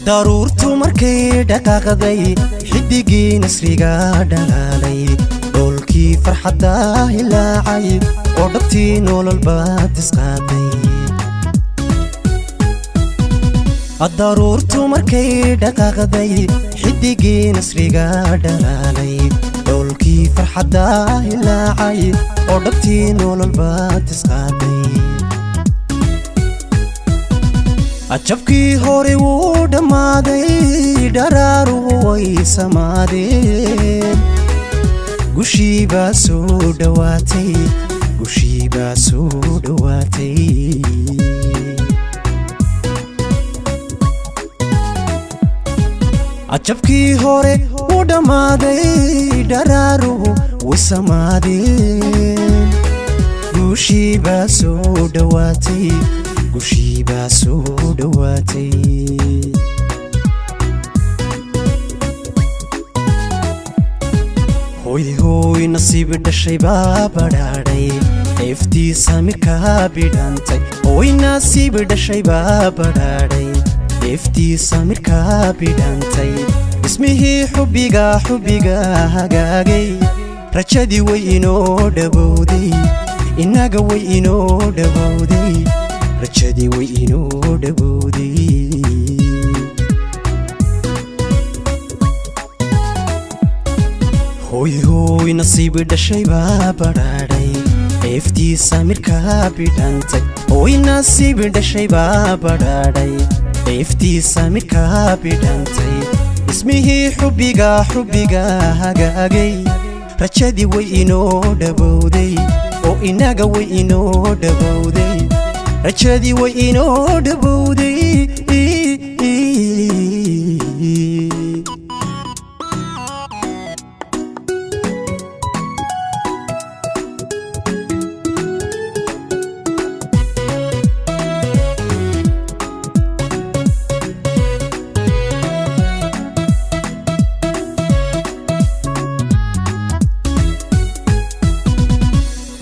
daruurtu markay dhaqaaqday xidigii nasriga dhalaalay dhoolkii farxadda hilaacay oo dhabtii nolol baad isqaaday daruurtu markay dhaqaaqday xidigii nasriga dhalaalay dhoolkii farxadda hilaacay oo dhabtii nolol baad isqaaday ajabkii hore wuu dhammaaday dharaaruhu way samaadeen gushii baa soo dhowaatay gushii baa soo dhowaatay ajabkii hore wuu dhammaaday dharaaruhu way samaadeen gushii baa soo dhowaatay gushii baa soo dhowaatay hooy hooy nasiib dhashay baa badhaadhay eftii samirkaa bidhantay hooy nasiib dhashay baa badhaadhay eftii samirkaa bidhantay ismihii xubbiga hagaagay rajadii way inoo dhawowday innaga way inoo dhawowday rajadii way inoo dhawowday hooy hooy nasiib dhashay baa badhaadhay eftii samirkaa bidhantay hooy nasiib dhashay baa badhaadhay eftii samirkaa bidhantay ismihii xubbiga hagaagay rajadii way inoo dhawowday oo innaga way inoo dhawowday rajadii way inoo dhawowday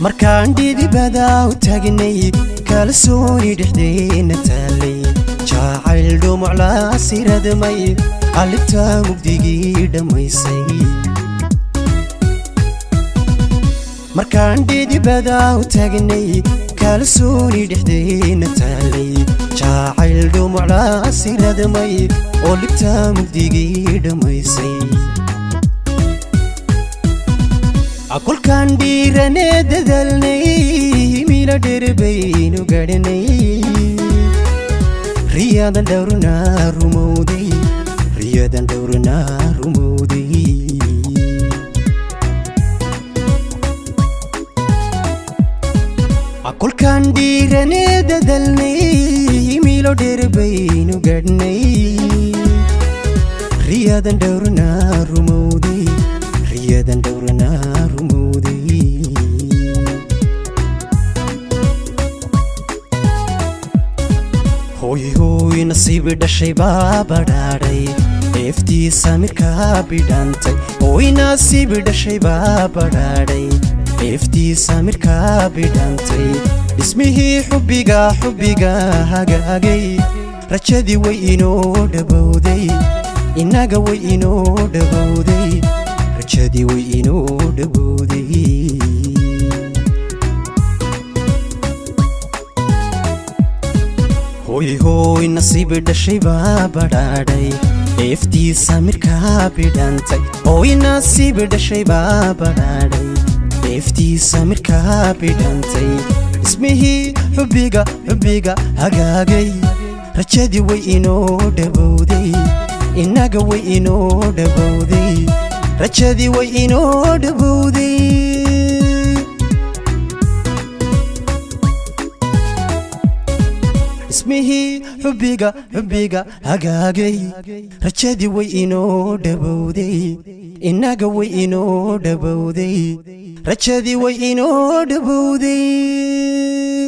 markaan dhidibada u taagnay kalsooni dhexdeena taalay jacayl dhumuclaa siradmay alibta mugdigii dhammaysay markaan dhidibada u taagnay kalsooni dhexdeena taalay jacayl dhumuclaa siradmay oo libta mugdigii dhammaysay akulkaan dhiiranee dadalnay mila dherbaynu gadhanay riyadan dhowrnaa rumowday riyadan dhowrnaa rumowday akulkaan dhiiranee dadalnay milo dherbaynu gadhnay riyadan dhowrnaa rumowday riyadan dhowrnaa rumowday hooy hooy nasiib dhashay baa badhaadhay eftii samirkaa bidhantay hooy nasiib dhashay baa badhaadhay eftii samirkaa bidhantay ismihii xubbiga hagaagay rajadii way inoo dhawowday innaga way inoo dhawowday rajadii way inoo dhawowday hooy hooy nasiib dhashay baa badhaadhay eftii samirkaa bidhantay hooy nasiib dhashay baa badhaadhay eftii samirkaa bidhantay ismihii xubbiga hagaagay rajadii way inoo dhawowday innaga way inoo dhawowday rajadii way inoo dhawowday ismihii xubbiga hagaagay rajadii way inoo dhawowday innaga way inoo dhawowday rajadii way inoo dhawowday